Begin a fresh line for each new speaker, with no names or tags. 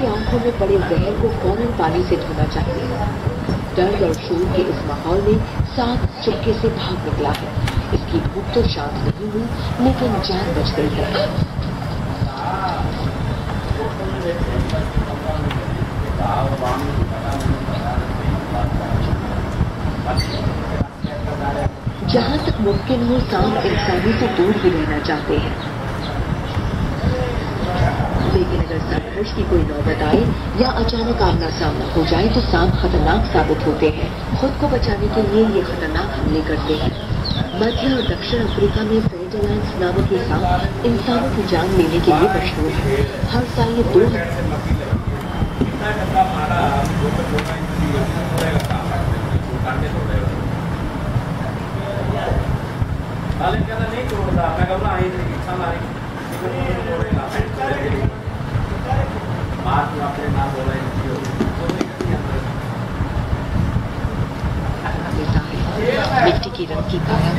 आंखों में पड़े जहर को फौरन पानी से धोना चाहिए। दर्द और शोर के इस माहौल में सांप चुपके से भाग निकला है। इसकी भूख तो शांत नहीं हुई, लेकिन जान बच गई है। जहां तक मुमकिन हो सांप इंसानों से दूर ही रहना चाहते हैं, लेकिन अगर संघर्ष की कोई नौबत आए या अचानक आमना सामना हो जाए तो सांप खतरनाक साबित होते हैं। खुद को बचाने के लिए ये खतरनाक हमले करते हैं। मध्य और दक्षिण अफ्रीका में फेरिडोलाइन्स नामक ये सांप इंसानों की जान लेने के लिए मशहूर है। हर साल ये 2 मिट्टी की रंग की काया